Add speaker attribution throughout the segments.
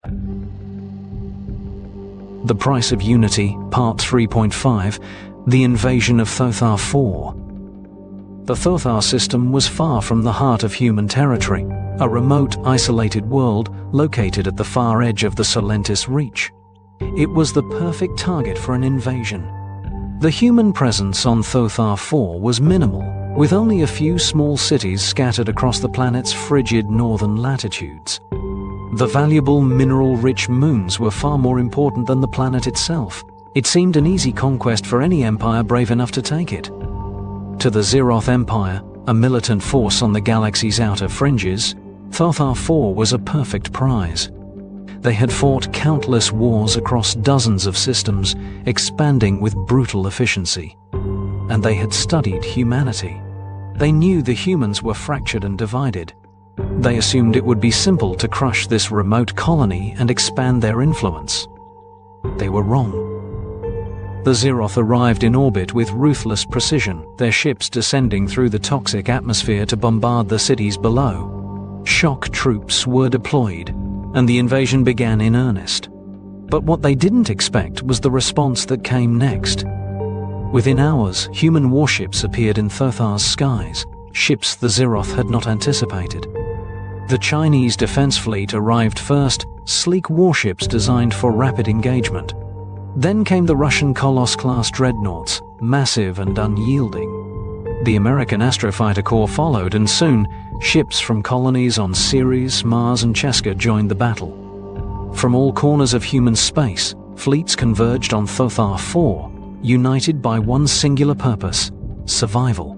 Speaker 1: The Price of Unity, Part 3.5, The Invasion of Thothar IV. The Thothar System was far from the heart of human territory, a remote, isolated world located at the far edge of the Solentis Reach. It was the perfect target for an invasion. The human presence on Thothar IV was minimal, with only a few small cities scattered across the planet's frigid northern latitudes. The valuable mineral-rich moons were far more important than the planet itself. It seemed an easy conquest for any empire brave enough to take it. To the Zeroth Empire, a militant force on the galaxy's outer fringes, Thothar IV was a perfect prize. They had fought countless wars across dozens of systems, expanding with brutal efficiency. And they had studied humanity. They knew the humans were fractured and divided. They assumed it would be simple to crush this remote colony and expand their influence. They were wrong. The Zeroth arrived in orbit with ruthless precision, their ships descending through the toxic atmosphere to bombard the cities below. Shock troops were deployed, and the invasion began in earnest. But what they didn't expect was the response that came next. Within hours, human warships appeared in Thothar's skies, ships the Zeroth had not anticipated. The Chinese defense fleet arrived first, sleek warships designed for rapid engagement. Then came the Russian Colossus-class dreadnoughts, massive and unyielding. The American Astrofighter Corps followed, and soon, ships from colonies on Ceres, Mars and Cheska joined the battle. From all corners of human space, fleets converged on Thothar IV, united by one singular purpose: survival.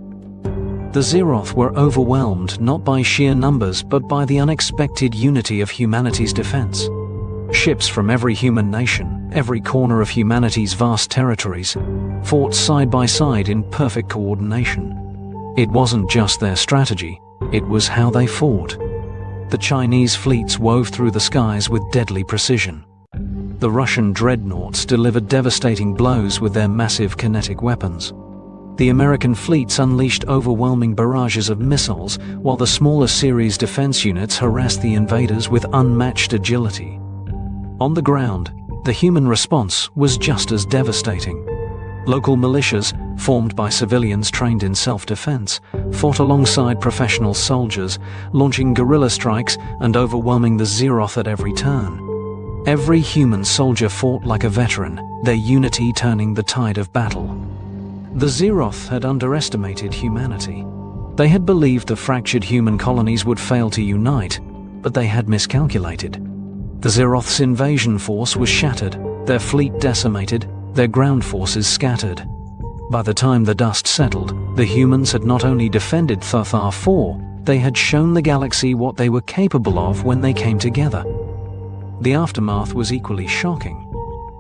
Speaker 1: The Zeroth were overwhelmed not by sheer numbers but by the unexpected unity of humanity's defense. Ships from every human nation, every corner of humanity's vast territories, fought side by side in perfect coordination. It wasn't just their strategy, it was how they fought. The Chinese fleets wove through the skies with deadly precision. The Russian dreadnoughts delivered devastating blows with their massive kinetic weapons. The American fleets unleashed overwhelming barrages of missiles, while the smaller Ceres defense units harassed the invaders with unmatched agility. On the ground, the human response was just as devastating. Local militias, formed by civilians trained in self-defense, fought alongside professional soldiers, launching guerrilla strikes and overwhelming the Zeroth at every turn. Every human soldier fought like a veteran, their unity turning the tide of battle. The Zeroth had underestimated humanity. They had believed the fractured human colonies would fail to unite, but they had miscalculated. The Zeroth's invasion force was shattered, their fleet decimated, their ground forces scattered. By the time the dust settled, the humans had not only defended Thothar IV, they had shown the galaxy what they were capable of when they came together. The aftermath was equally shocking.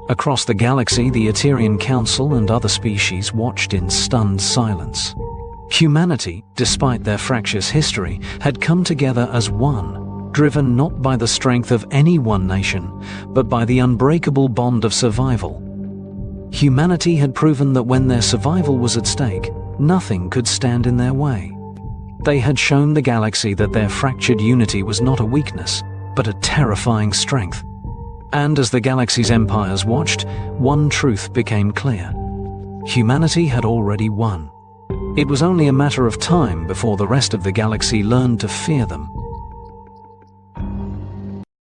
Speaker 1: Across the galaxy, the Eterian Council and other species watched in stunned silence. Humanity, despite their fractious history, had come together as one, driven not by the strength of any one nation, but by the unbreakable bond of survival. Humanity had proven that when their survival was at stake, nothing could stand in their way. They had shown the galaxy that their fractured unity was not a weakness, but a terrifying strength. And as the galaxy's empires watched, one truth became clear. Humanity had already won. It was only a matter of time before the rest of the galaxy learned to fear them.